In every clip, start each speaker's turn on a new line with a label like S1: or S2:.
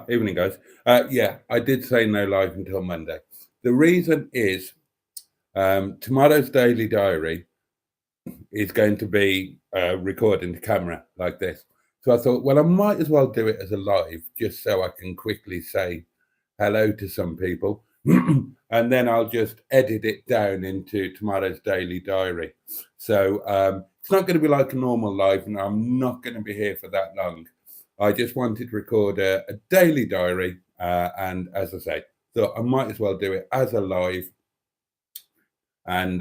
S1: Evening, guys. Yeah, I did say no live until Monday. The reason is tomorrow's daily diary is going to be recording to camera like this. So I thought, well, I might as well do it as a live just so I can quickly say hello to some people. And then I'll just edit it down into tomorrow's daily diary. So it's not going to be like a normal live, and I'm not going to be here for that long. I just wanted to record a daily diary, and as I say, thought I might as well do it as a live, and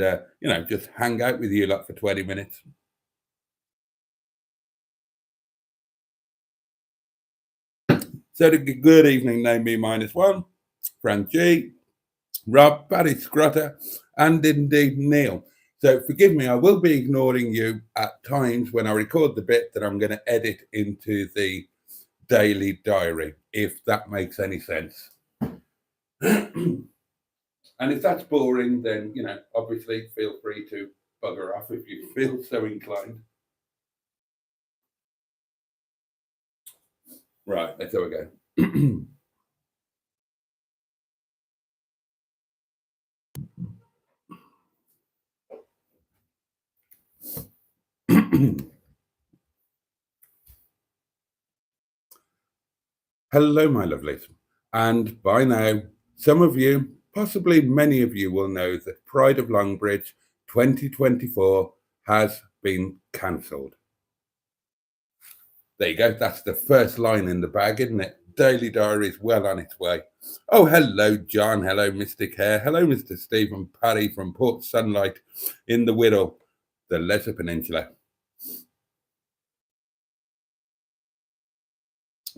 S1: just hang out with you lot for 20 minutes. So good evening, name me -1, Frank G, Rob, Barry Scrotter, and indeed Neil. So forgive me, I will be ignoring you at times when I record the bit that I'm going to edit into the daily diary, if that makes any sense. And if that's boring, then, obviously feel free to bugger off if you feel so inclined. Right, let's have a go. Hello, my lovelies. And by now, some of you, possibly many of you, will know that Pride of Longbridge 2024 has been cancelled. There you go. That's the first line in the bag, isn't it? Daily diary is well on its way. Oh, hello, John. Hello, Mystic Hair. Hello, Mr. Stephen Parry from Port Sunlight in the Wirral, the Lesser Peninsula.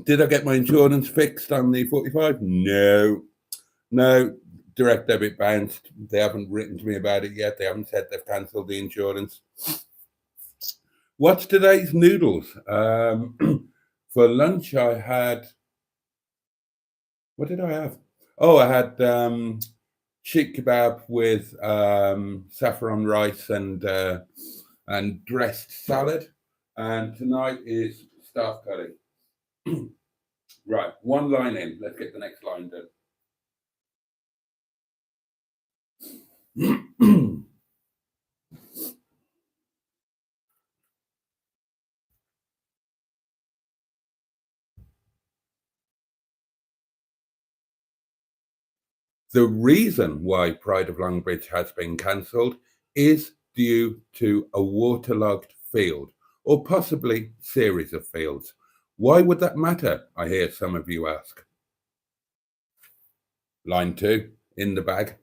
S1: Did I get my insurance fixed on the 45? No. Direct debit bounced. They haven't written to me about it yet. They haven't said they've cancelled the insurance. What's today's noodles? For lunch, I had. What did I have? Oh, I had sheep kebab with saffron rice and dressed salad. And tonight is staff curry. Right, one line in. Let's get the next line done. The reason why Pride of Longbridge has been cancelled is due to a waterlogged field, or possibly series of fields. Why would that matter, I hear some of you ask. Line 2, in the bag.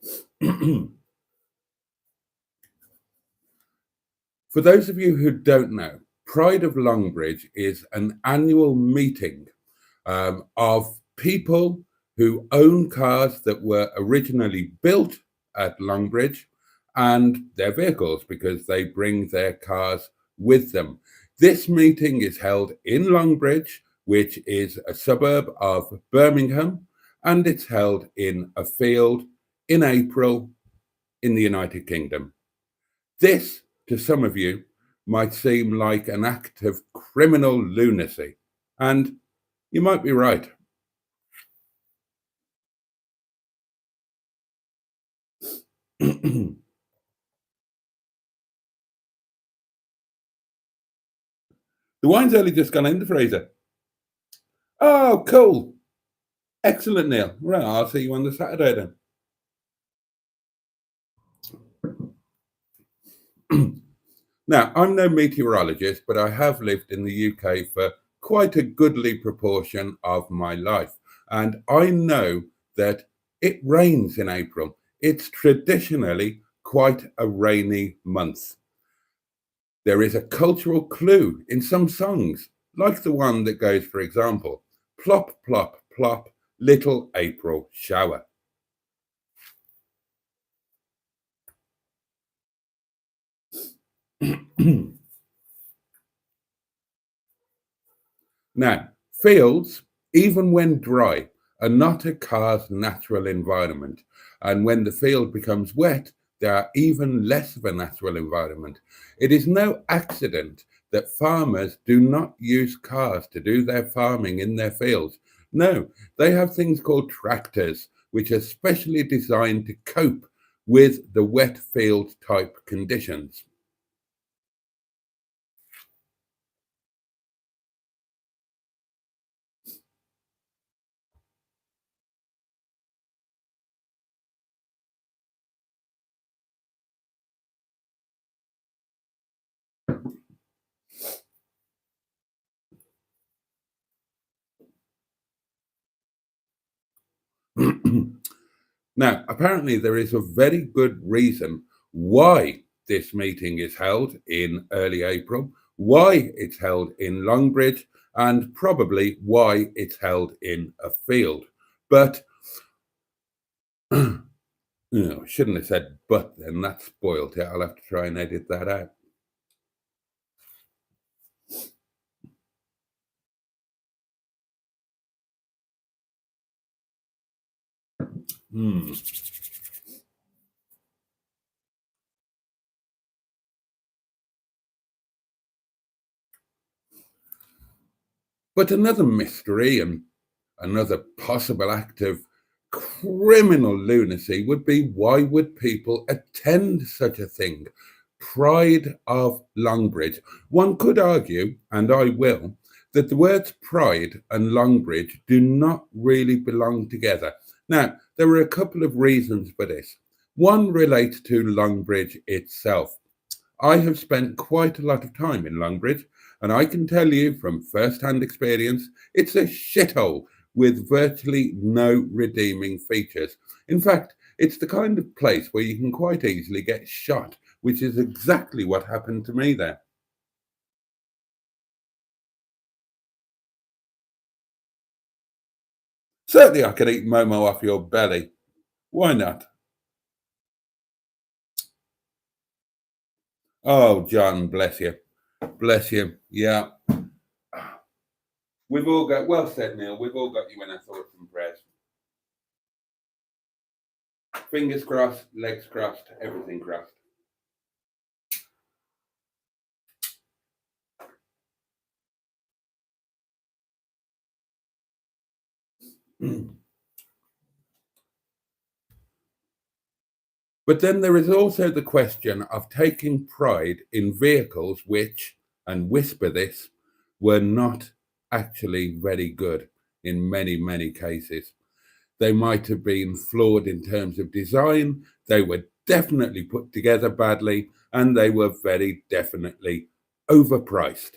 S1: For those of you who don't know, Pride of Longbridge is an annual meeting of people who own cars that were originally built at Longbridge and their vehicles because they bring their cars with them. This meeting is held in Longbridge, which is a suburb of Birmingham, and it's held in a field in April in the United Kingdom. This, to some of you, might seem like an act of criminal lunacy, and you might be right. The wine's only just gone in the freezer. Oh, cool. Excellent, Neil. Right, I'll see you on the Saturday then. Now, I'm no meteorologist, but I have lived in the UK for quite a goodly proportion of my life. And I know that it rains in April. It's traditionally quite a rainy month. There is a cultural clue in some songs, like the one that goes, for example, plop, plop, plop, little April shower. Now, fields, even when dry, are not a car's natural environment. And when the field becomes wet, they are even less of a natural environment. It is no accident that farmers do not use cars to do their farming in their fields. No, they have things called tractors, which are specially designed to cope with the wet field type conditions. Now, apparently, there is a very good reason why this meeting is held in early April, why it's held in Longbridge, and probably why it's held in a field. But, shouldn't have said but then, that spoiled it. I'll have to try and edit that out. Hmm. But another mystery and another possible act of criminal lunacy would be, why would people attend such a thing? Pride of Longbridge. One could argue, and I will, that the words pride and Longbridge do not really belong together. Now, there are a couple of reasons for this. One relates to Longbridge itself. I have spent quite a lot of time in Longbridge, and I can tell you from first-hand experience, it's a shithole with virtually no redeeming features. In fact, it's the kind of place where you can quite easily get shot, which is exactly what happened to me there. Certainly, I could eat Momo off your belly. Why not? Oh, John, bless you. Bless you. Yeah. We've all got, well said, Neil. We've all got you in our thoughts and prayers. Fingers crossed, legs crossed, everything crossed. But then there is also the question of taking pride in vehicles which, and whisper this, were not actually very good in many, many cases. They might have been flawed in terms of design, they were definitely put together badly, and they were very definitely overpriced.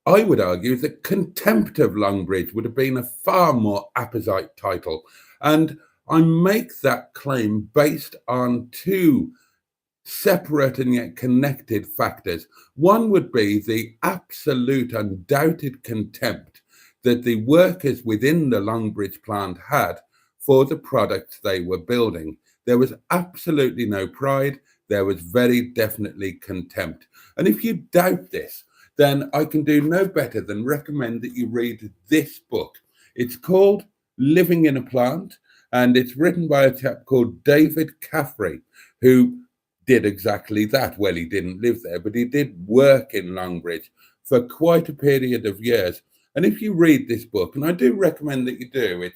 S1: I would argue that Contempt of Longbridge would have been a far more apposite title. And I make that claim based on two separate and yet connected factors. One would be the absolute undoubted contempt that the workers within the Longbridge plant had for the products they were building. There was absolutely no pride. There was very definitely contempt. And if you doubt this, then I can do no better than recommend that you read this book. It's called Living in a Plant, and it's written by a chap called David Caffrey, who did exactly that. Well, he didn't live there, but he did work in Longbridge for quite a period of years. And if you read this book, and I do recommend that you do,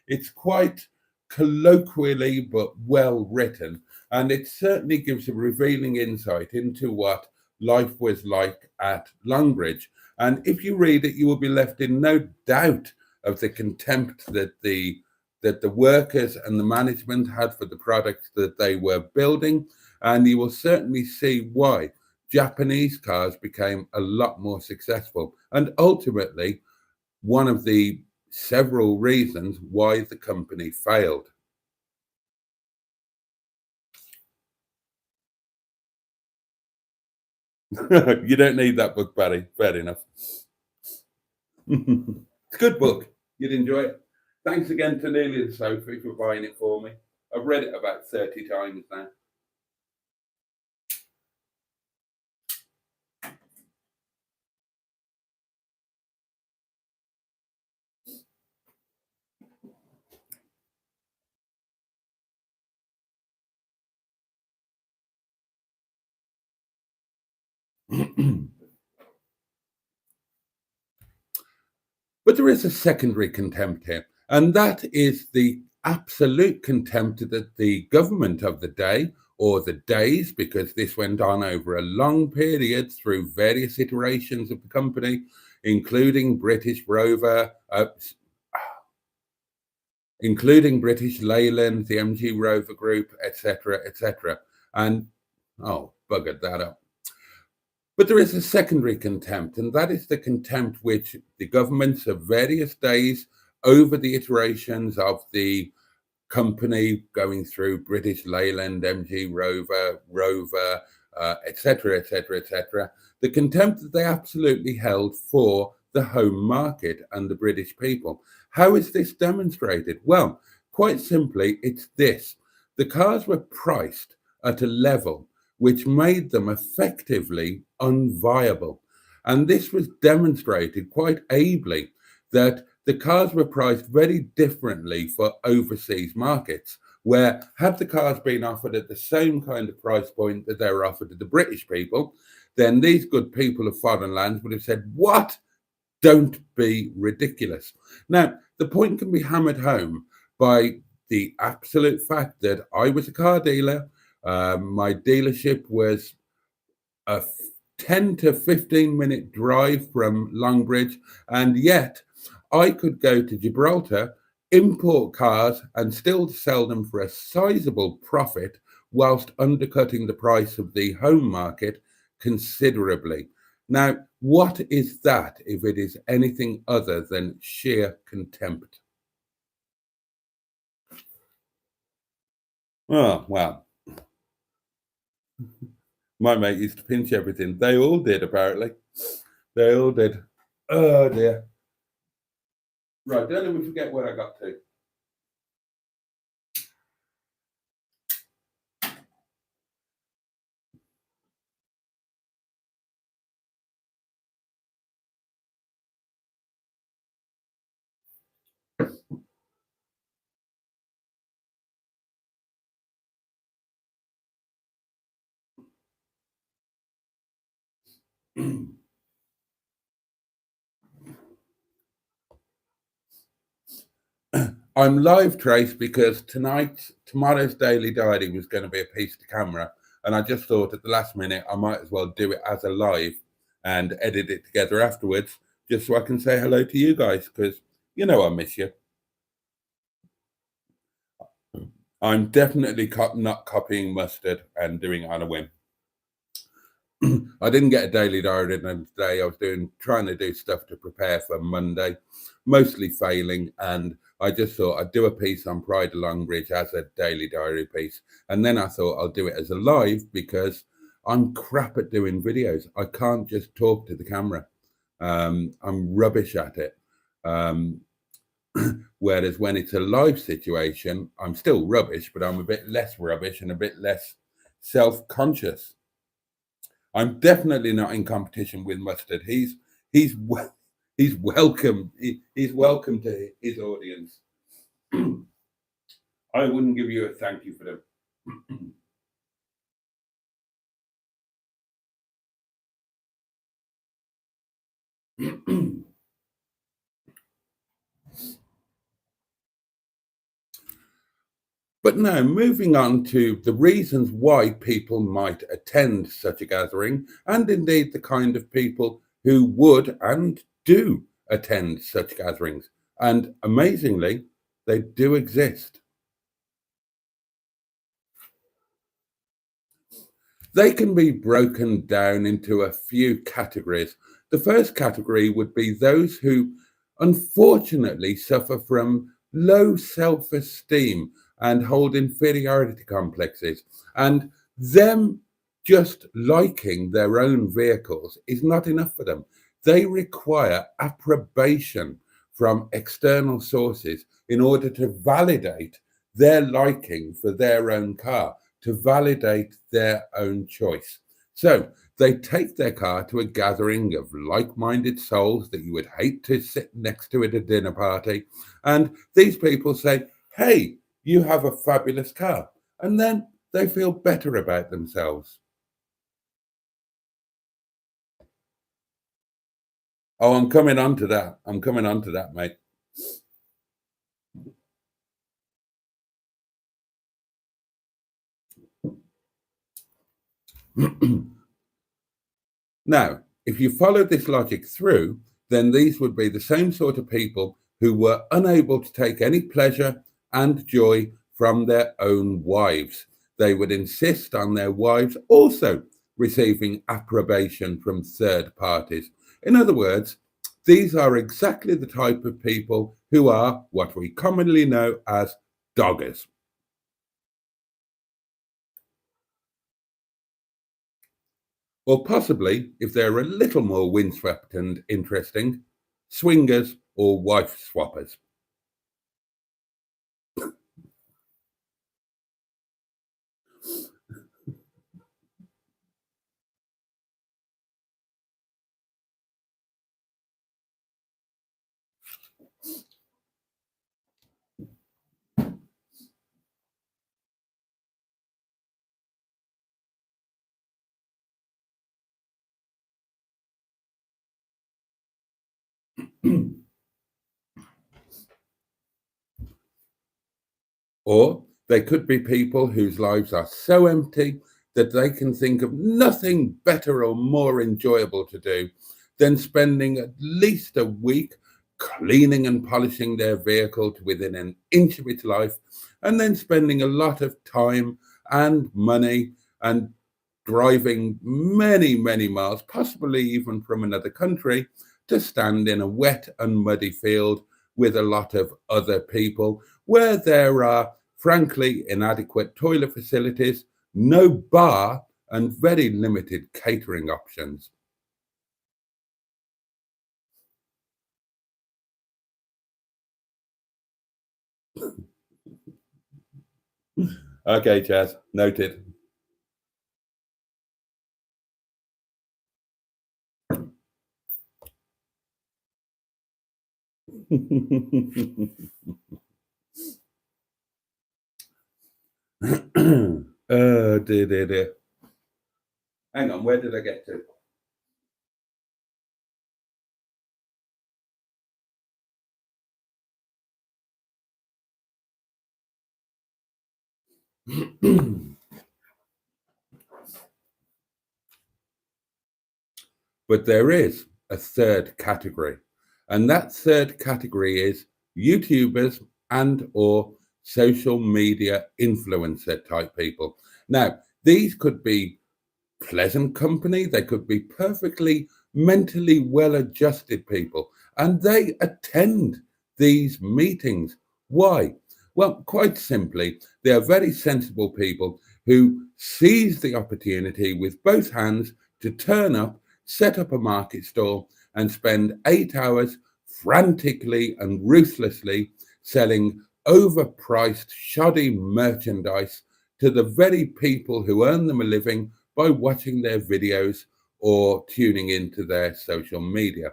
S1: it's quite colloquially but well written, and it certainly gives a revealing insight into what life was like at Longbridge. And if you read it, you will be left in no doubt of the contempt that the workers and the management had for the products that they were building, and you will certainly see why Japanese cars became a lot more successful, and ultimately one of the several reasons why the company failed. You don't need that book, Barry. Fair enough. It's a good book. You'd enjoy it. Thanks again to Lily and Sophie for buying it for me. I've read it about 30 times now. But there is a secondary contempt here, and that is the absolute contempt that the government of the day, or the days, because this went on over a long period through various iterations of the company, including British Rover, including British Leyland, the MG Rover Group, etc., etc. And, oh, buggered that up. But there is a secondary contempt, and that is the contempt which the governments of various days, over the iterations of the company going through British Leyland, MG Rover, etc., etc., etc., the contempt that they absolutely held for the home market and the British people. How is this demonstrated? Well, quite simply, it's this. The cars were priced at a level which made them effectively unviable. And this was demonstrated quite ably that the cars were priced very differently for overseas markets, where had the cars been offered at the same kind of price point that they were offered to the British people, then these good people of foreign lands would have said, what? Don't be ridiculous. Now, the point can be hammered home by the absolute fact that I was a car dealer. My dealership was a 10 to 15-minute drive from Longbridge, and yet I could go to Gibraltar, import cars, and still sell them for a sizable profit whilst undercutting the price of the home market considerably. Now, what is that if it is anything other than sheer contempt? Oh, well, my mate used to pinch everything. They all did, apparently. They all did. Oh, dear. Right, don't let me forget where I got to. I'm live, Trace, because tomorrow's daily diary was going to be a piece to camera, and I just thought at the last minute I might as well do it as a live and edit it together afterwards, just so I can say hello to you guys, because you know I miss you. I'm definitely not copying mustard and doing it on a whim. I didn't get a daily diary in today. I was trying to do stuff to prepare for Monday, mostly failing, and I just thought I'd do a piece on Pride of Longbridge as a daily diary piece, and then I thought I'll do it as a live because I'm crap at doing videos. I can't just talk to the camera. I'm rubbish at it. Um, whereas when it's a live situation, I'm still rubbish, but I'm a bit less rubbish and a bit less self-conscious. I'm definitely not in competition with Mustard. He's he's welcome. He's welcome to his audience. I wouldn't give you a thank you for them. But now, moving on to the reasons why people might attend such a gathering, and indeed the kind of people who would and do attend such gatherings. And amazingly, they do exist. They can be broken down into a few categories. The first category would be those who unfortunately suffer from low self esteem and hold inferiority complexes. And them just liking their own vehicles is not enough for them. They require approbation from external sources in order to validate their liking for their own car, to validate their own choice. So they take their car to a gathering of like minded souls that you would hate to sit next to at a dinner party. And these people say, hey, you have a fabulous car. And then they feel better about themselves. Oh, I'm coming on to that. I'm coming on to that, mate. Now, if you follow this logic through, then these would be the same sort of people who were unable to take any pleasure and joy from their own wives. They would insist on their wives also receiving approbation from third parties. In other words, these are exactly the type of people who are what we commonly know as doggers. Or possibly, if they're a little more windswept and interesting, swingers or wife swappers. Or they could be people whose lives are so empty that they can think of nothing better or more enjoyable to do than spending at least a week cleaning and polishing their vehicle to within an inch of its life, and then spending a lot of time and money and driving many, many miles, possibly even from another country, to stand in a wet and muddy field with a lot of other people where there are, frankly, inadequate toilet facilities, no bar, and very limited catering options. Okay, Chaz, noted. Dear. Hang on, where did I get to? But there is a third category, and that third category is YouTubers and or social media influencer type people. Now, these could be pleasant company, they could be perfectly mentally well adjusted people, and they attend these meetings. Why? Well, quite simply, they are very sensible people who seize the opportunity with both hands to turn up, set up a market stall, and spend 8 hours frantically and ruthlessly selling overpriced, shoddy merchandise to the very people who earn them a living by watching their videos or tuning into their social media.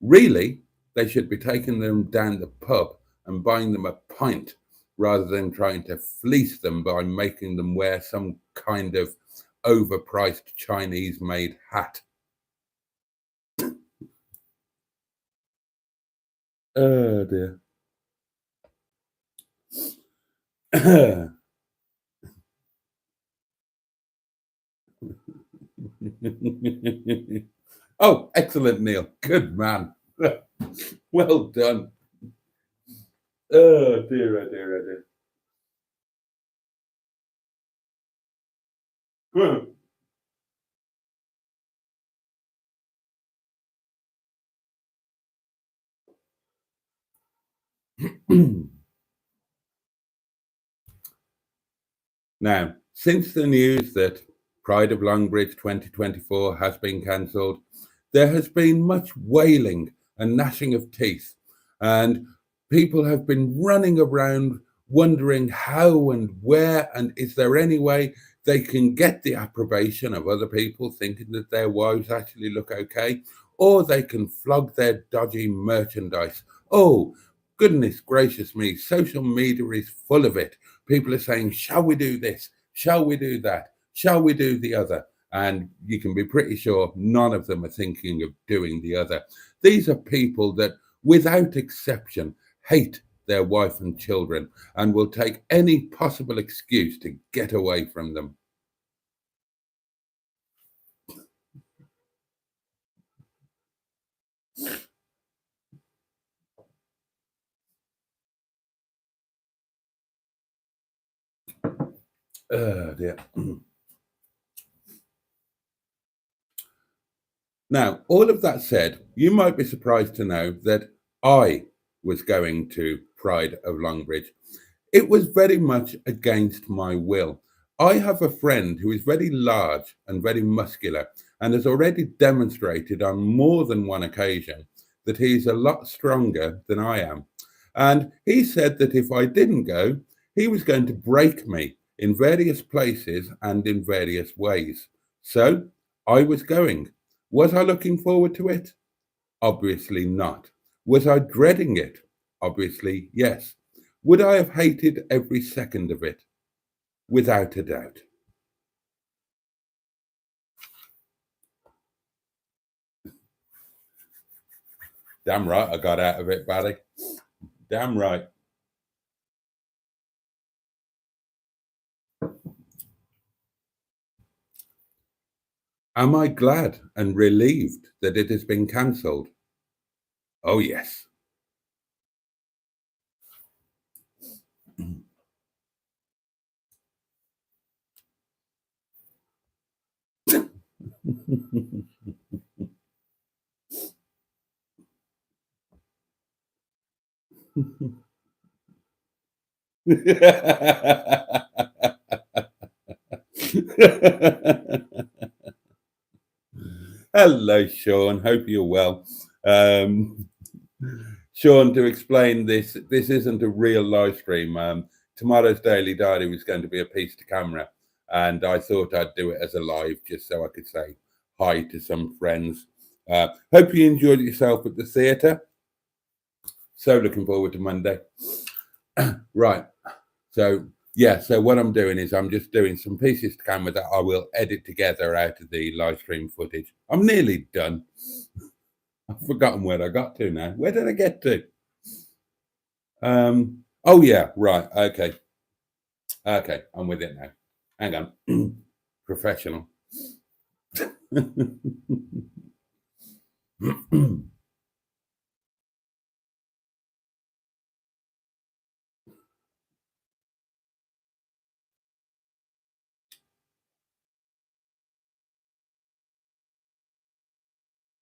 S1: Really, they should be taking them down the pub and buying them a pint rather than trying to fleece them by making them wear some kind of overpriced Chinese made hat. Oh dear. Oh, excellent, Neil. Good man. Well done. Oh dear, oh dear, oh dear. Now, since the news that Pride of Longbridge 2024 has been cancelled, there has been much wailing and gnashing of teeth, and people have been running around wondering how and where, and is there any way they can get the approbation of other people thinking that their wives actually look okay, or they can flog their dodgy merchandise. Oh, goodness gracious me, social media is full of it. People are saying, shall we do this? Shall we do that? Shall we do the other? And you can be pretty sure none of them are thinking of doing the other. These are people that, without exception, hate their wife and children and will take any possible excuse to get away from them. Oh dear. Now, all of that said, you might be surprised to know that I was going to Pride of Longbridge. It was very much against my will. I have a friend who is very large and very muscular and has already demonstrated on more than one occasion that he's a lot stronger than I am. And he said that if I didn't go, he was going to break me in various places and in various ways. So I was going. Was I looking forward to it? Obviously not. Was I dreading it? Obviously, yes. Would I have hated every second of it? Without a doubt. Damn right I got out of it, Barry. Damn right. Am I glad and relieved that it has been cancelled? Oh, yes. Hello, Sean. Hope you're well. Um, Sean, to explain this, this isn't a real live stream. Tomorrow's Daily Diary was going to be a piece to camera, and I thought I'd do it as a live just so I could say hi to some friends. Hope you enjoyed yourself at the theatre. So looking forward to Monday. Right. So yeah, so what I'm doing is I'm just doing some pieces to camera that I will edit together out of the live stream footage. I'm nearly done. I've forgotten where I got to now. Where did I get to? Oh yeah, right. Okay. Okay, I'm with it now. Hang on. Professional.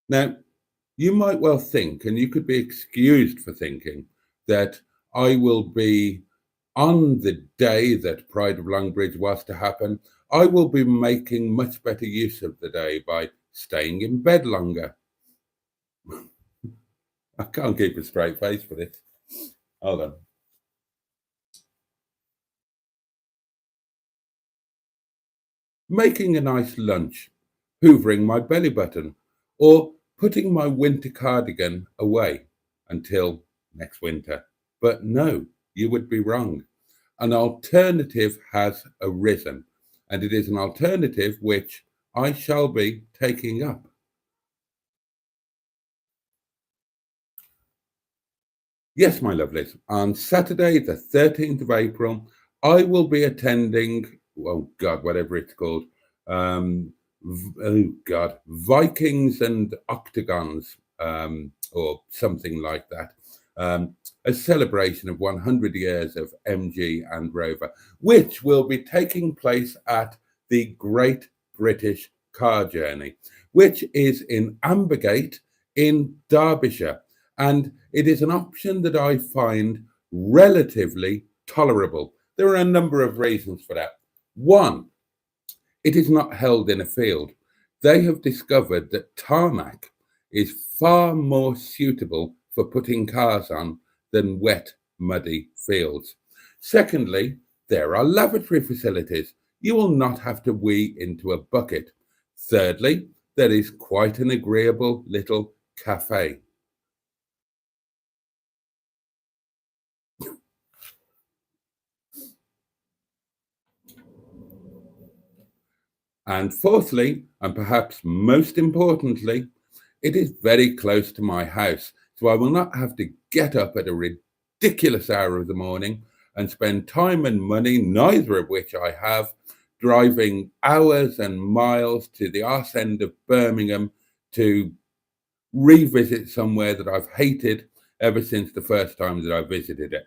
S1: Now, you might well think, and you could be excused for thinking, that I will be on the day that Pride of Longbridge was to happen. I will be making much better use of the day by staying in bed longer. I can't keep a straight face for this. Hold on. Making a nice lunch, hoovering my belly button, or putting my winter cardigan away until next winter. But no, you would be wrong. An alternative has arisen, and it is an alternative which I shall be taking up. Yes, my lovelies, on Saturday, the 13th of April, I will be attending, oh God, whatever it's called, oh God, Vikings and Octagons, or something like that. A celebration of 100 years of MG and Rover, which will be taking place at the Great British Car Journey, which is in Ambergate in Derbyshire. And it is an option that I find relatively tolerable. There are a number of reasons for that. One, it is not held in a field. They have discovered that tarmac is far more suitable for putting cars on than wet, muddy fields. Secondly, there are lavatory facilities. You will not have to wee into a bucket. Thirdly, there is quite an agreeable little cafe. And fourthly, and perhaps most importantly, it is very close to my house. So I will not have to get up at a ridiculous hour of the morning and spend time and money, neither of which I have, driving hours and miles to the arse end of Birmingham to revisit somewhere that I've hated ever since the first time that I visited it.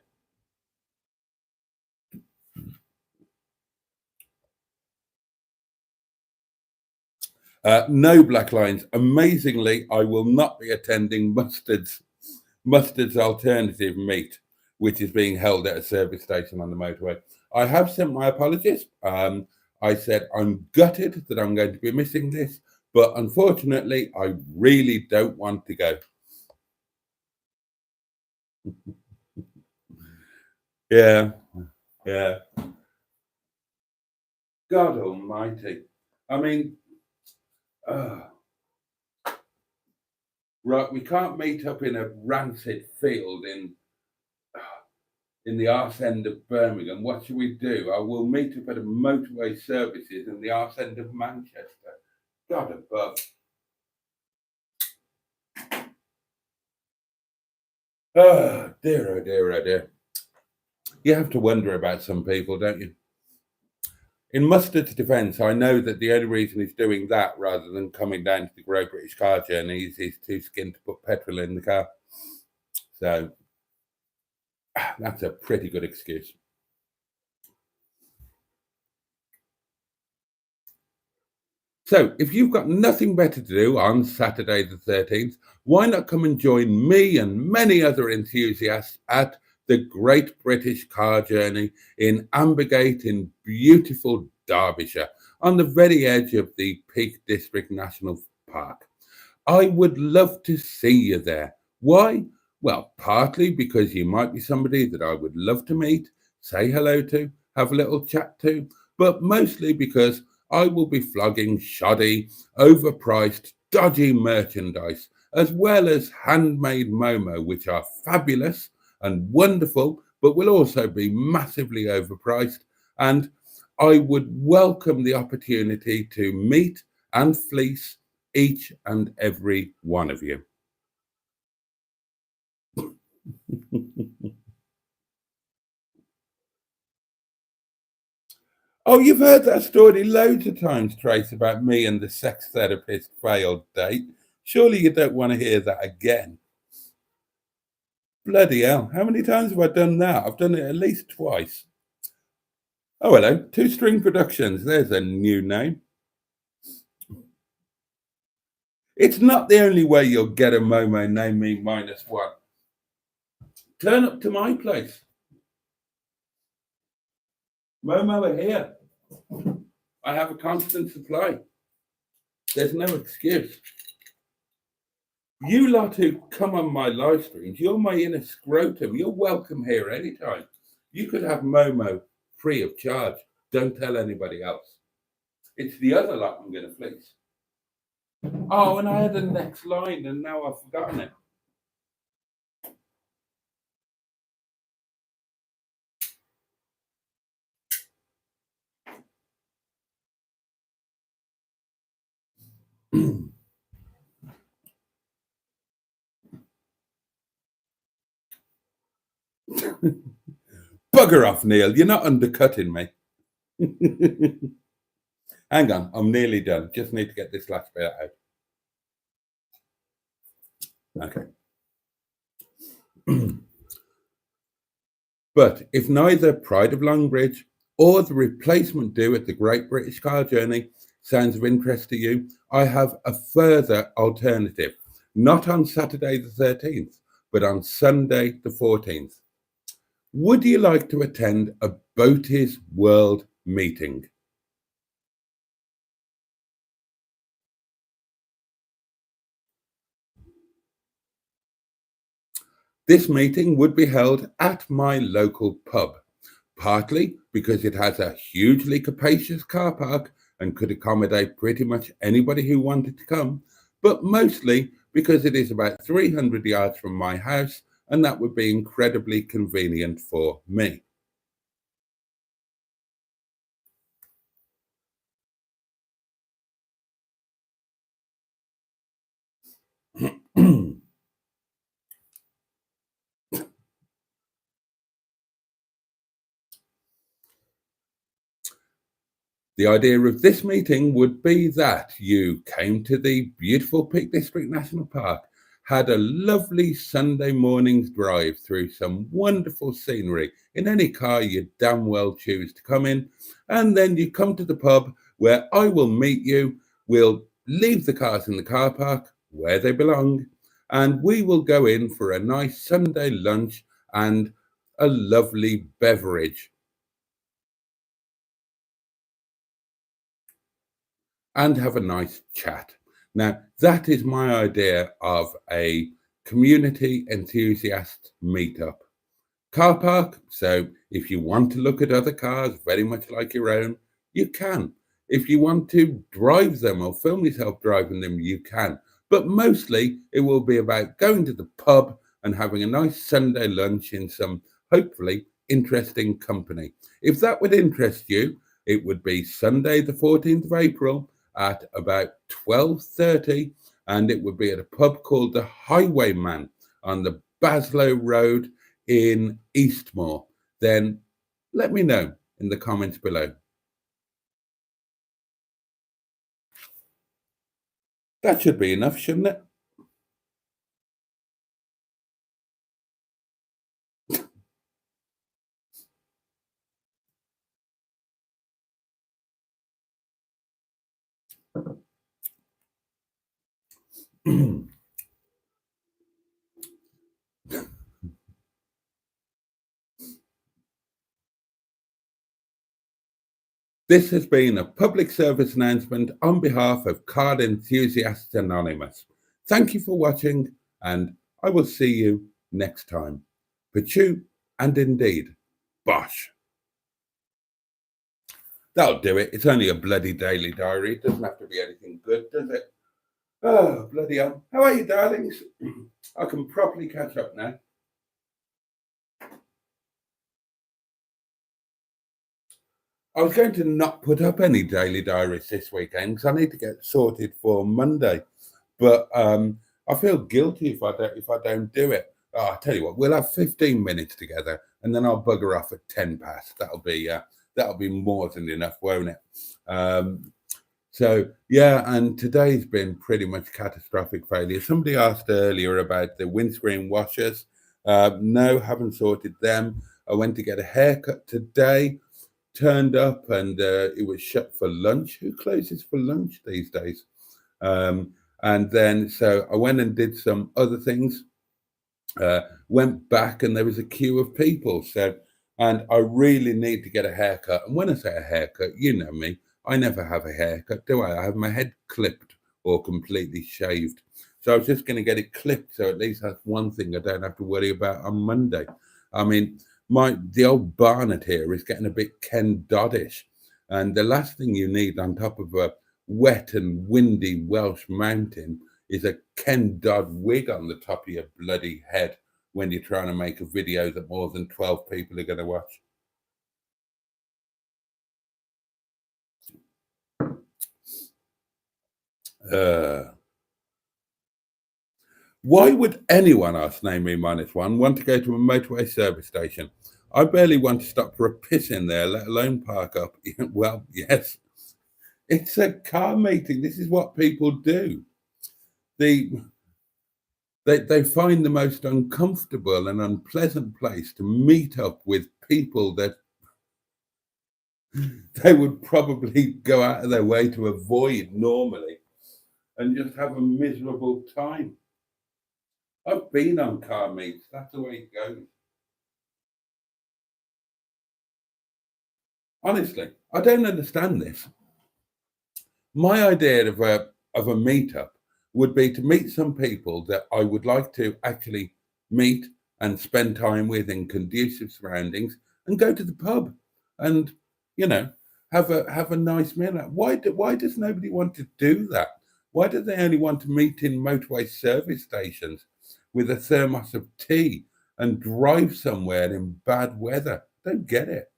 S1: No black lines. Amazingly, I will not be attending Mustard's alternative meet, which is being held at a service station on the motorway. I have sent my apologies. I said I'm gutted that I'm going to be missing this, but unfortunately, I really don't want to go. Yeah, yeah. God Almighty. I mean, uh, right, we can't meet up in a rancid field in the arse end of Birmingham. What should we do? I will meet up at a motorway services in the arse end of Manchester. God above. Oh dear, oh dear, oh dear. You have to wonder about some people, don't you? In Mustard's defence, I know that the only reason he's doing that rather than coming down to the Great British Car Journey is he's too skinned to put petrol in the car. So that's a pretty good excuse. So, if you've got nothing better to do on Saturday the 13th, why not come and join me and many other enthusiasts at the Great British Car Journey in Ambergate in beautiful Derbyshire, on the very edge of the Peak District National Park? I would love to see you there. Why? Well, partly because you might be somebody that I would love to meet, say hello to, have a little chat to, but mostly because I will be flogging shoddy, overpriced, dodgy merchandise, as well as handmade Momo, which are fabulous and wonderful, but will also be massively overpriced. And I would welcome the opportunity to meet and fleece each and every one of you. Oh, you've heard that story loads of times, Trace, about me and the sex therapist failed date. Surely you don't want to hear that again. Bloody hell. How many times have I done that? I've done it at least twice. Oh, hello. Two String Productions. There's a new name. It's not the only way you'll get a Momo name me -1. Turn up to my place. Momo are here. I have a constant supply. There's no excuse. You lot who come on my live streams, you're my inner scrotum. You're welcome here anytime. You could have Momo free of charge. Don't tell anybody else. It's the other lot I'm going to fleece. Oh, and I had the next line and now I've forgotten it. Bugger off, Neil. You're not undercutting me. Hang on, I'm nearly done. Just need to get this last bit out. Okay. But if neither Pride of Longbridge or the replacement due at the Great British Car Journey sounds of interest to you, I have a further alternative. Not on Saturday the 13th, but on Sunday the 14th. Would you like to attend a Boaty's World meeting? This meeting would be held at my local pub, partly because it has a hugely capacious car park and could accommodate pretty much anybody who wanted to come, but mostly because it is about 300 yards from my house, and that would be incredibly convenient for me. The idea of this meeting would be that you came to the beautiful Peak District National Park, had a lovely Sunday morning's drive through some wonderful scenery in any car you damn well choose to come in, and then you come to the pub where I will meet you. We'll leave the cars in the car park where they belong, and we will go in for a nice Sunday lunch and a lovely beverage. And have a nice chat. Now, that is my idea of a community enthusiast meetup. Car park, so if you want to look at other cars very much like your own, you can. If you want to drive them or film yourself driving them, you can. But mostly it will be about going to the pub and having a nice Sunday lunch in some hopefully interesting company. If that would interest you, it would be Sunday the 14th of April at about 12:30, and it would be at a pub called the Highwayman on the Baslow Road in Eastmoor. Then let me know in the comments below. That should be enough, shouldn't it? This has been a public service announcement on behalf of Card Enthusiasts Anonymous. Thank you for watching, and I will see you next time. Pachu, and indeed, bosh. That'll do it. It's only a bloody daily diary. It doesn't have to be anything good, does it? Oh, bloody hell. How are you, darlings? I can properly catch up now. I was going to not put up any daily diaries this weekend because I need to get sorted for Monday. But I feel guilty if I don't do it. Oh, I'll tell you what, we'll have 15 minutes together, and then I'll bugger off at 10 past. That'll be more than enough, won't it? So yeah, and today's been pretty much catastrophic failure. Somebody asked earlier about the windscreen washers. No, haven't sorted them. I went to get a haircut today. Turned up and it was shut for lunch. Who closes for lunch these days? And then so I went and did some other things. Went back and there was a queue of people. So, and I really need to get a haircut. And when I say a haircut, you know me, I never have a haircut, do I? I have my head clipped or completely shaved. So I was just going to get it clipped, so at least that's one thing I don't have to worry about on Monday. I mean, the old Barnet here is getting a bit Ken Doddish, and the last thing you need on top of a wet and windy Welsh mountain is a Ken Dodd wig on the top of your bloody head when you're trying to make a video that more than 12 people are going to watch. Why would anyone, asked Name Me -1, want to go to a motorway service station? I barely want to stop for a piss in there, let alone park up. Well, yes, it's a car meeting. This is what people do. They find the most uncomfortable and unpleasant place to meet up with people that they would probably go out of their way to avoid normally, and just have a miserable time. I've been on car meets. That's the way it goes. Honestly, I don't understand this. My idea of a meetup would be to meet some people that I would like to actually meet and spend time with in conducive surroundings, and go to the pub and, you know, have a nice meal. Why does nobody want to do that? Why do they only want to meet in motorway service stations with a thermos of tea and drive somewhere in bad weather? Don't get it.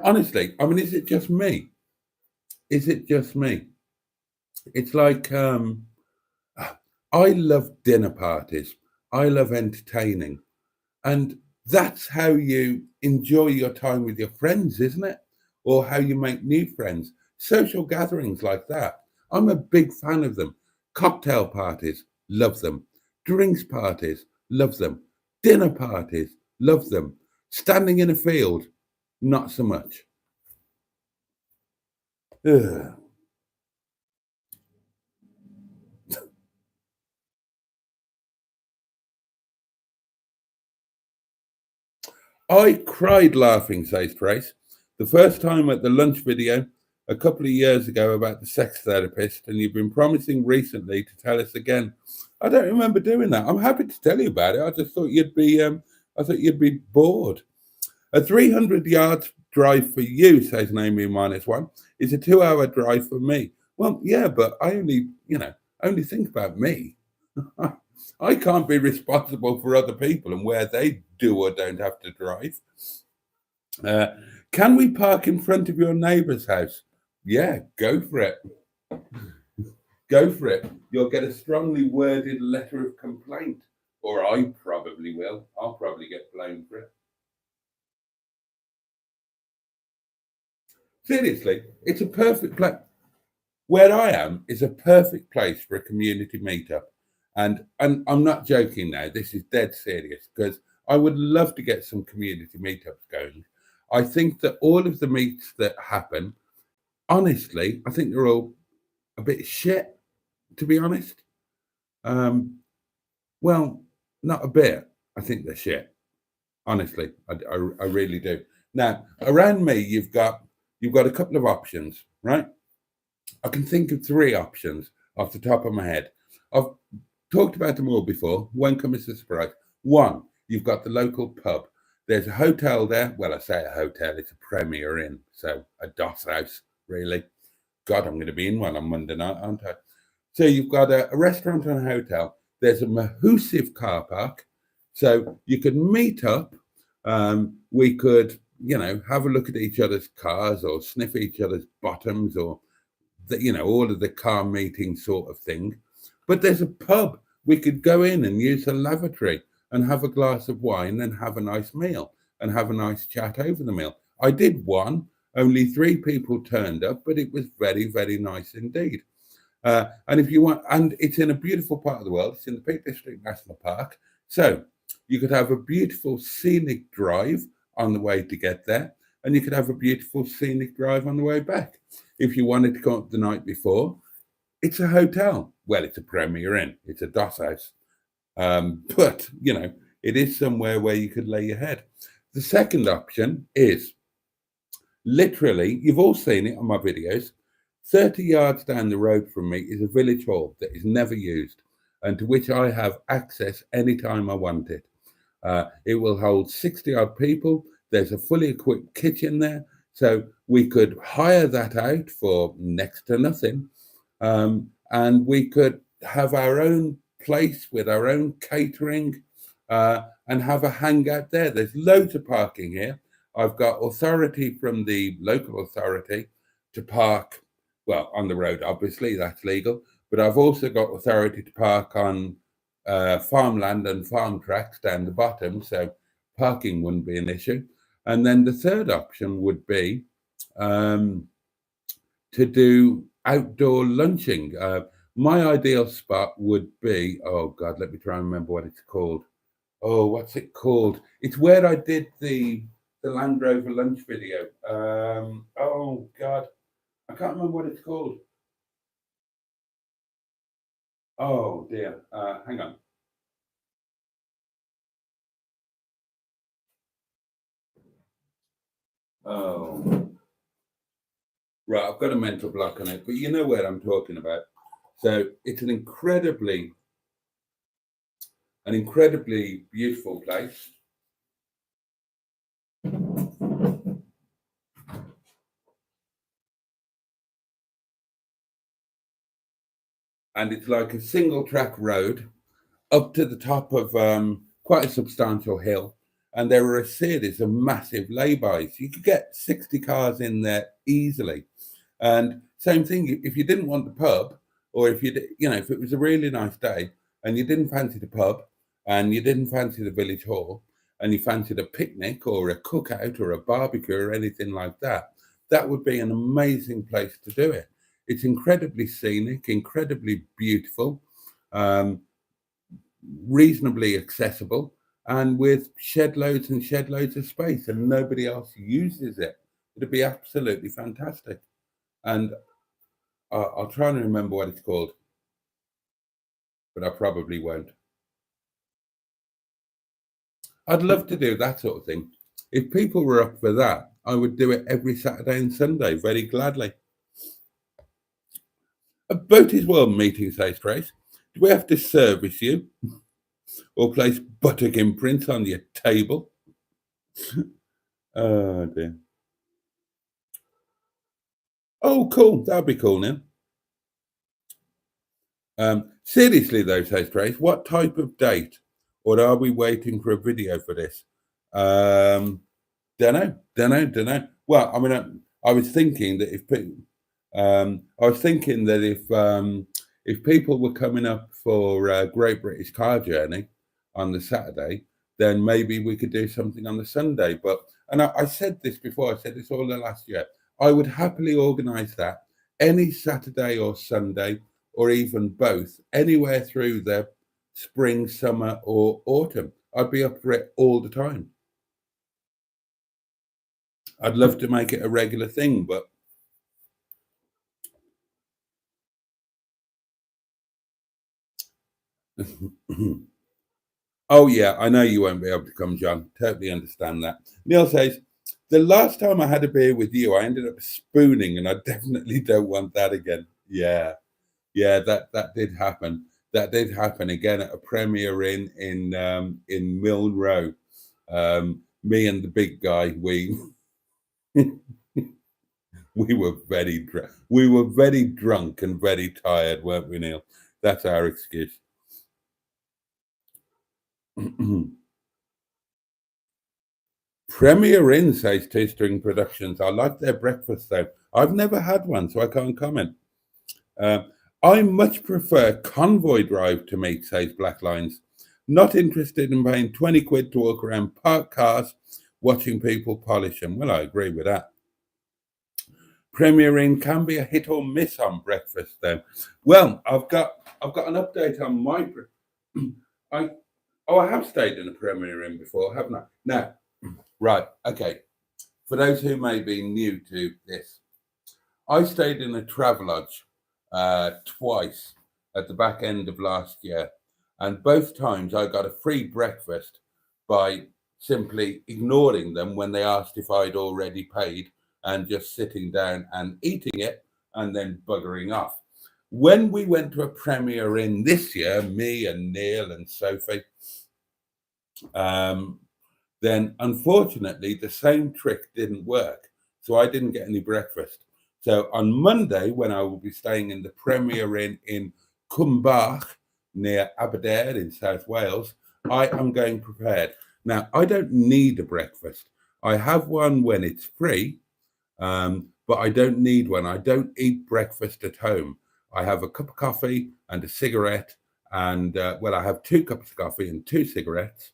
S1: Honestly, I mean, is it just me? Is it just me? It's like I love dinner parties. I love entertaining. And that's how you enjoy your time with your friends, isn't it? Or how you make new friends. Social gatherings like that. I'm a big fan of them. Cocktail parties, love them. Drinks parties, love them. Dinner parties, love them. Standing in a field, not so much. Ugh. I cried laughing, says Trace, the first time at the lunch video a couple of years ago about the sex therapist, and you've been promising recently to tell us again. I don't remember doing that. I'm happy to tell you about it. I just thought you'd be bored. A 300 yard drive for you, says Name Me -1, is a 2-hour drive for me. Well, yeah, but I only think about me. I can't be responsible for other people and where they do or don't have to drive. Can we park in front of your neighbour's house? Yeah, go for it. Go for it. You'll get a strongly worded letter of complaint, or I probably will. I'll probably get blamed for it. Seriously, it's a perfect place. Where I am is a perfect place for a community meetup. And I'm not joking now, this is dead serious, because I would love to get some community meetups going. I think that all of the meets that happen, honestly, I think they're all a bit shit, to be honest. Well, not a bit. I think they're shit. Honestly, I really do. Now, around me, you've got a couple of options, right? I can think of 3 options off the top of my head. I've talked about them all before. Won't come as a surprise. 1, you've got the local pub. There's a hotel there. Well, I say a hotel, it's a Premier Inn, so a doss house, really. God, I'm going to be in one on Monday night, aren't I? So you've got a restaurant and a hotel. There's a massive car park, so you could meet up. We could, have a look at each other's cars or sniff each other's bottoms, or all of the car meeting sort of thing. But there's a pub. We could go in and use the lavatory and have a glass of wine and have a nice meal and have a nice chat over the meal. I did one. Only 3 people turned up, but it was very, very nice indeed. And if you want, and it's in a beautiful part of the world. It's in the Peak District National Park. So you could have a beautiful scenic drive on the way to get there, and you could have a beautiful scenic drive on the way back. If you wanted to come up the night before, it's a hotel. Well, it's a Premier Inn. It's a doss house. But, it is somewhere where you could lay your head. The second option is literally, you've all seen it on my videos, 30 yards down the road from me is a village hall that is never used and to which I have access anytime I want it. It will hold 60 odd people. There's a fully equipped kitchen there. So we could hire that out for next to nothing. And we could have our own place with our own catering and have a hangout there. There's loads of parking here. I've got authority from the local authority to park, well, on the road, obviously, that's legal. But I've also got authority to park on farmland and farm tracks down the bottom, so parking wouldn't be an issue. And then the third option would be to do outdoor lunching. My ideal spot would be, oh God, let me try and remember what it's called. Oh, what's it called? It's where I did the Land Rover lunch video. Oh God, I can't remember what it's called. Oh dear, hang on. Oh, right, I've got a mental block on it, but you know what I'm talking about. So it's an incredibly beautiful place. And it's like a single track road up to the top of quite a substantial hill. And there are a series of massive lay-bys. You could get 60 cars in there easily. And same thing, if you didn't want the pub, or if if it was a really nice day and you didn't fancy the pub and you didn't fancy the village hall and you fancied a picnic or a cookout or a barbecue or anything like that, that would be an amazing place to do it. It's incredibly scenic, incredibly beautiful, um, reasonably accessible, and with shed loads and shed loads of space, and nobody else uses it. It'd be absolutely fantastic. And I'll try and remember what it's called, but I probably won't. I'd love to do that sort of thing. If people were up for that, I would do it every Saturday and Sunday very gladly. A Boaty's World meeting, says Trace. Do we have to service you or place buttock imprints on your table? Oh dear. Oh, cool. That'd be cool now. Seriously though, says Trace, what type of date? Or are we waiting for a video for this? Don't know. Well, I mean, I was thinking that if people were coming up for Great British Car Journey on the Saturday, then maybe we could do something on the Sunday. But I said this before. I said this all the last year. I would happily organise that any Saturday or Sunday, or even both, anywhere through the spring, summer, or autumn. I'd be up for it all the time. I'd love to make it a regular thing, but oh yeah, I know you won't be able to come, John. Totally understand that. Neil says, the last time I had a beer with you, I ended up spooning, and I definitely don't want that again. Yeah, that did happen. That did happen again at a Premier Inn in Mill Row. Me and the big guy, we we were very drunk. We were very drunk and very tired, weren't we, Neil? That's our excuse. Premier Inn, says Two String Productions. I like their breakfast though. I've never had one, so I can't comment. I much prefer convoy drive to meet, says Black Lines. Not interested in paying 20 quid to walk around parked cars watching people polish them. Well, I agree with that. Premier Inn can be a hit or miss on breakfast though. Well, I've got an update on my I have stayed in a Premier Inn before, haven't I? Now, right, okay. For those who may be new to this, I stayed in a Travelodge twice at the back end of last year, and both times I got a free breakfast by simply ignoring them when they asked if I'd already paid and just sitting down and eating it and then buggering off. When we went to a Premier Inn this year, me and Neil and Sophie, um, then unfortunately the same trick didn't work. So I didn't get any breakfast. So on Monday, when I will be staying in the Premier Inn in Cumbach near Aberdare in South Wales, I am going prepared. Now, I don't need a breakfast. I have one when it's free, but I don't need one. I don't eat breakfast at home. I have a cup of coffee and a cigarette, and well, I have 2 cups of coffee and 2 cigarettes,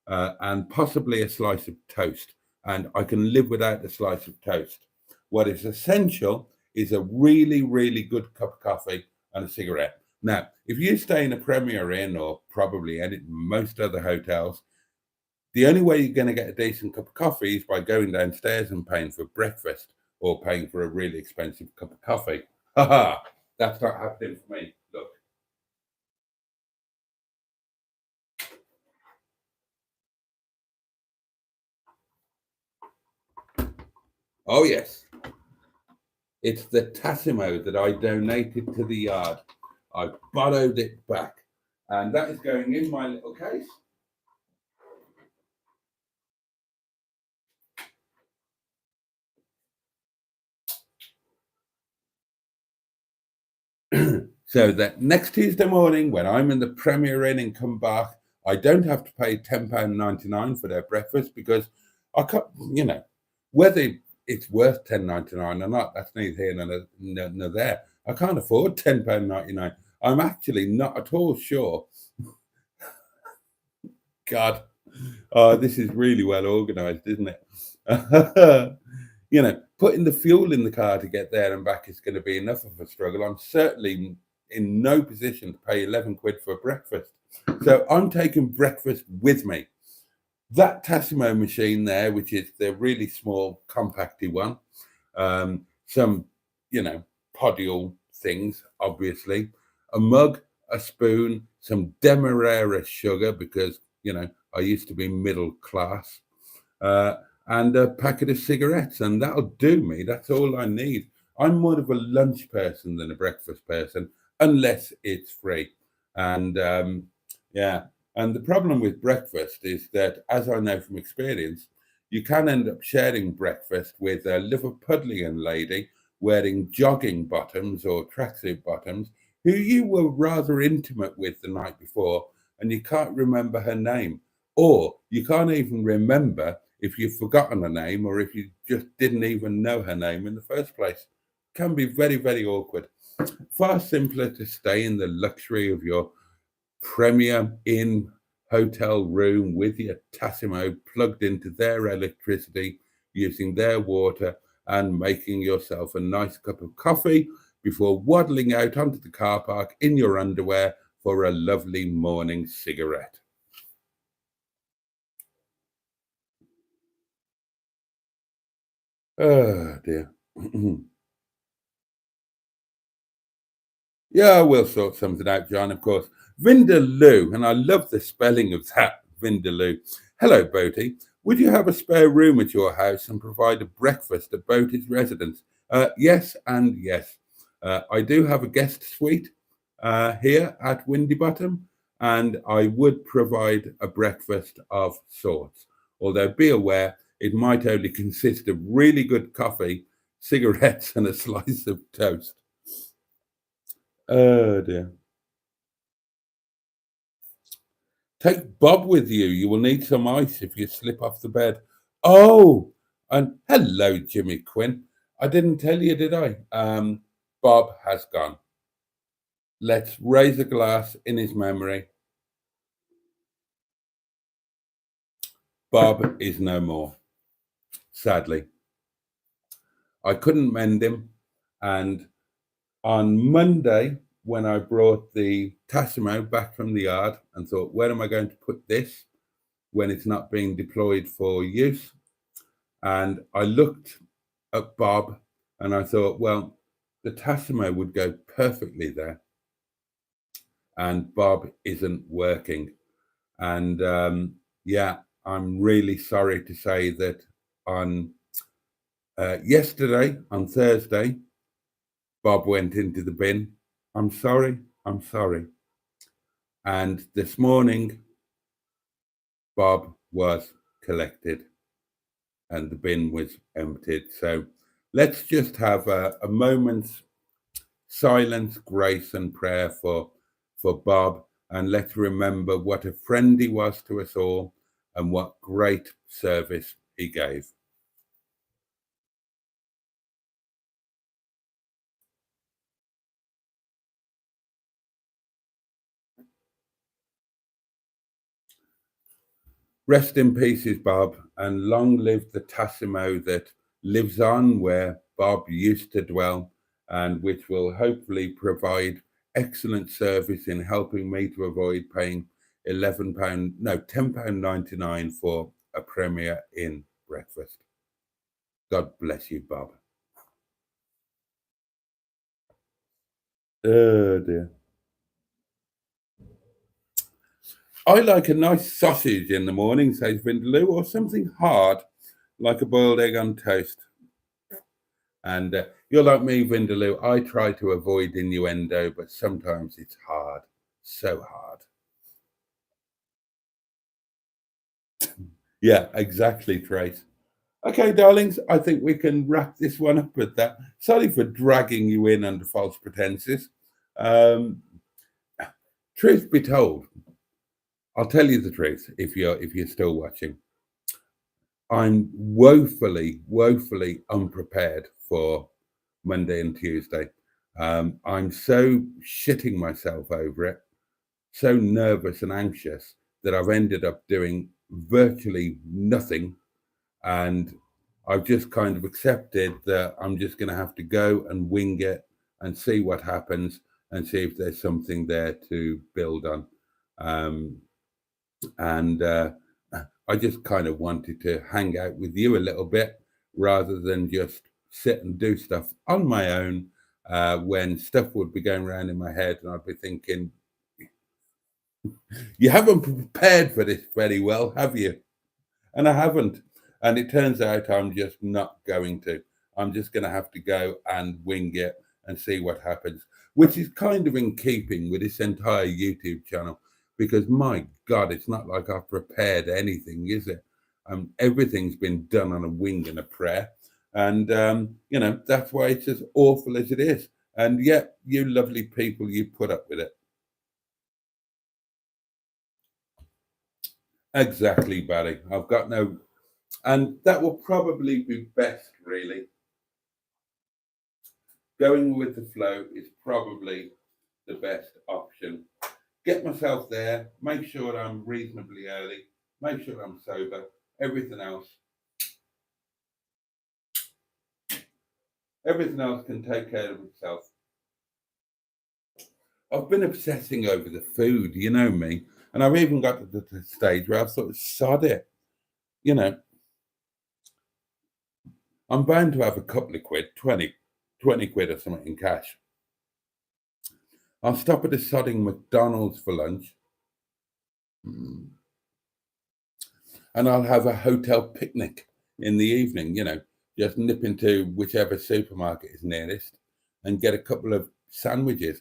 S1: and possibly a slice of toast. And I can live without a slice of toast. What is essential is a really, really good cup of coffee and a cigarette. Now, if you stay in a Premier Inn or probably any most other hotels, the only way you're going to get a decent cup of coffee is by going downstairs and paying for breakfast or paying for a really expensive cup of coffee. Haha, that's not happening for me. Look. Oh, yes. It's the Tassimo that I donated to the yard. I borrowed it back. And that is going in my little case. So that next Tuesday morning, when I'm in the Premier Inn and come back, I don't have to pay £10.99 for their breakfast because I can't, whether it's worth £10.99 or not, that's neither here nor there. I can't afford £10.99. I'm actually not at all sure. God, this is really well organised, isn't it? Putting the fuel in the car to get there and back is going to be enough of a struggle. I'm certainly in no position to pay 11 quid for breakfast. So I'm taking breakfast with me. That Tassimo machine there, which is the really small, compacty one, some, podial things, obviously, a mug, a spoon, some Demerara sugar, because, I used to be middle class, and a packet of cigarettes, and that'll do me. That's all I need. I'm more of a lunch person than a breakfast person, unless it's free. And yeah, and the problem with breakfast is that, as I know from experience, you can end up sharing breakfast with a Liverpudlian lady wearing jogging bottoms or tracksuit bottoms who you were rather intimate with the night before, and you can't remember her name, or you can't even remember if you've forgotten her name or if you just didn't even know her name in the first place. Can be very, very awkward. Far simpler to stay in the luxury of your Premier Inn hotel room with your Tassimo plugged into their electricity, using their water, and making yourself a nice cup of coffee before waddling out onto the car park in your underwear for a lovely morning cigarette. Oh dear. Yeah, we'll sort something out, John, of course. Vindaloo, and I love the spelling of that, Vindaloo. Hello, Boaty. Would you have a spare room at your house and provide a breakfast at Boaty's residence? Yes, and yes. I do have a guest suite here at Windy Bottom, and I would provide a breakfast of sorts. Although be aware, it might only consist of really good coffee, cigarettes, and a slice of toast. Oh dear. Take Bob with you. You will need some ice if you slip off the bed. Oh, and hello, Jimmy Quinn. I didn't tell you, did I? Bob has gone. Let's raise a glass in his memory. Bob is no more, sadly. I couldn't mend him. And on Monday, when I brought the Tassimo back from the yard and thought, where am I going to put this when it's not being deployed for use? And I looked at Bob and I thought, well, the Tassimo would go perfectly there. And Bob isn't working. And yeah, I'm really sorry to say that on yesterday, on Thursday, Bob went into the bin. I'm sorry, I'm sorry. And this morning, Bob was collected and the bin was emptied. So let's just have a moment's silence, grace, and prayer for Bob. And let's remember what a friend he was to us all and what great service he gave. Rest in pieces, Bob, and long live the Tassimo that lives on where Bob used to dwell and which will hopefully provide excellent service in helping me to avoid paying £11, no, £10.99 for a Premier Inn breakfast. God bless you, Bob. Oh dear. I like a nice sausage in the morning, says Vindaloo, or something hard like a boiled egg on toast. And you're like me, Vindaloo. I try to avoid innuendo, but sometimes it's hard. So hard. Yeah, exactly, Trace. Okay, darlings, I think we can wrap this one up with that. Sorry for dragging you in under false pretenses. Um, truth be told, I'll tell you the truth if you're still watching. I'm woefully unprepared for Monday and Tuesday. I'm so shitting myself over it, so nervous and anxious that I've ended up doing virtually nothing. And I've just kind of accepted that I'm just going to have to go and wing it and see what happens and see if there's something there to build on. Um, and I just kind of wanted to hang out with you a little bit rather than just sit and do stuff on my own when stuff would be going around in my head and I'd be thinking, you haven't prepared for this very well, have you? And I haven't. And it turns out I'm just not going to. I'm just going to have to go and wing it and see what happens, which is kind of in keeping with this entire YouTube channel because my God, it's not like I've prepared anything, is it? Everything's been done on a wing and a prayer. And, that's why it's as awful as it is. And yet, you lovely people, you put up with it. Exactly, Barry. I've got no, and that will probably be best, really. Going with the flow is probably the best option. Get myself there, make sure I'm reasonably early, make sure I'm sober, everything else can take care of itself. I've been obsessing over the food, you know me, and I've even got to the stage where I've sort of sod it. You know, I'm bound to have a couple of quid, 20 quid or something in cash. I'll stop at a sodding McDonald's for lunch. Mm. And I'll have a hotel picnic in the evening, just nip into whichever supermarket is nearest and get a couple of sandwiches.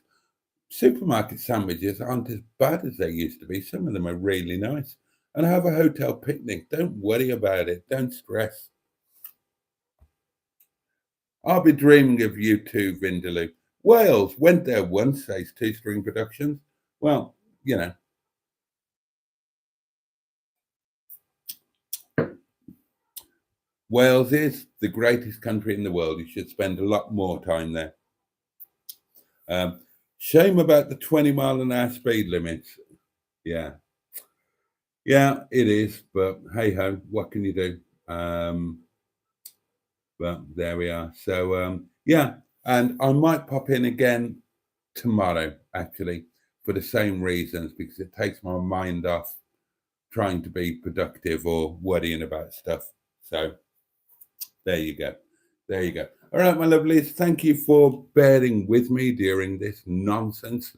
S1: Supermarket sandwiches aren't as bad as they used to be. Some of them are really nice. And have a hotel picnic. Don't worry about it. Don't stress. I'll be dreaming of you too, Vindaloo. Wales went there once, says Two String Productions. Well, you know, Wales is the greatest country in the world. You should spend a lot more time there. Shame about the 20-mile-an-hour speed limits. Yeah. Yeah, it is. But hey ho, what can you do? But there we are. So, yeah. And I might pop in again tomorrow, actually, for the same reasons, because it takes my mind off trying to be productive or worrying about stuff. So, there you go. There you go. All right, my lovelies. Thank you for bearing with me during this nonsense.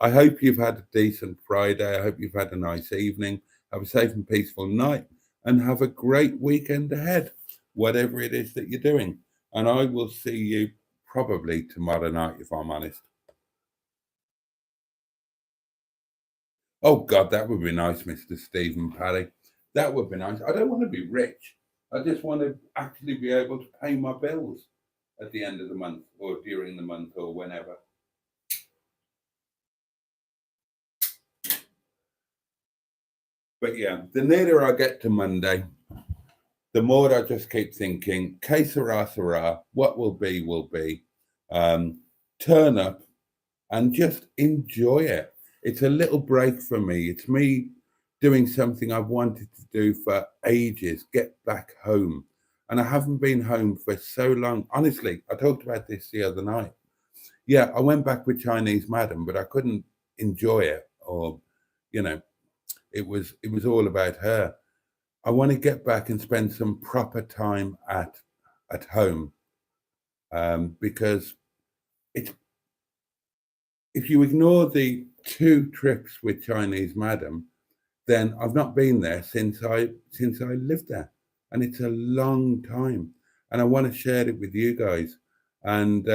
S1: I hope you've had a decent Friday. I hope you've had a nice evening. Have a safe and peaceful night and have a great weekend ahead, whatever it is that you're doing. And I will see you probably tomorrow night, if I'm honest. Oh God, that would be nice, Mr. Stephen Parry. That would be nice. I don't want to be rich. I just want to actually be able to pay my bills at the end of the month or during the month or whenever. But yeah, the nearer I get to Monday, the more I just keep thinking, que sera, what will be, will be. Turn up and just enjoy it. It's a little break for me. It's me doing something I've wanted to do for ages, get back home. And I haven't been home for so long. Honestly, I talked about this the other night. Yeah, I went back with Chinese Madam, but I couldn't enjoy it, or, you know, it was all about her. I want to get back and spend some proper time at home, because it's if you ignore the 2 trips with Chinese Madam, then I've not been there since I lived there, and it's a long time, and I want to share it with you guys. And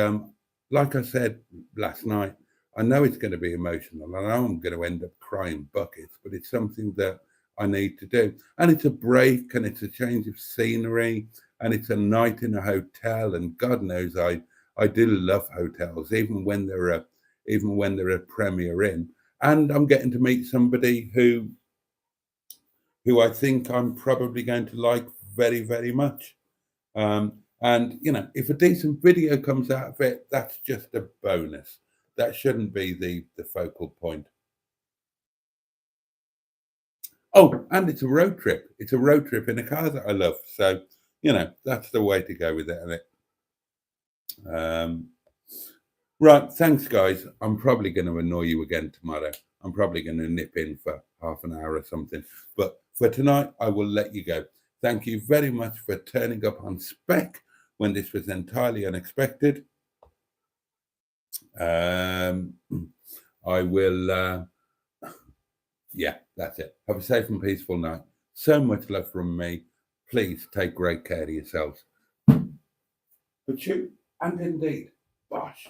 S1: like I said last night, I know it's going to be emotional. I know I'm going to end up crying buckets, but it's something that I need to do, and it's a break, and it's a change of scenery, and it's a night in a hotel. And God knows I do love hotels, even when they're a Premier Inn, and I'm getting to meet somebody who I think I'm probably going to like very, very much. And if a decent video comes out of it, that's just a bonus. That shouldn't be the focal point. Oh, and it's a road trip. It's a road trip in a car that I love. So, that's the way to go with it, isn't it? Right, thanks, guys. I'm probably going to annoy you again tomorrow. I'm probably going to nip in for half an hour or something. But for tonight, I will let you go. Thank you very much for turning up on spec when this was entirely unexpected. I will, yeah, that's it. Have a safe and peaceful night. So much love from me. Please take great care of yourselves. But you, and indeed, bosh.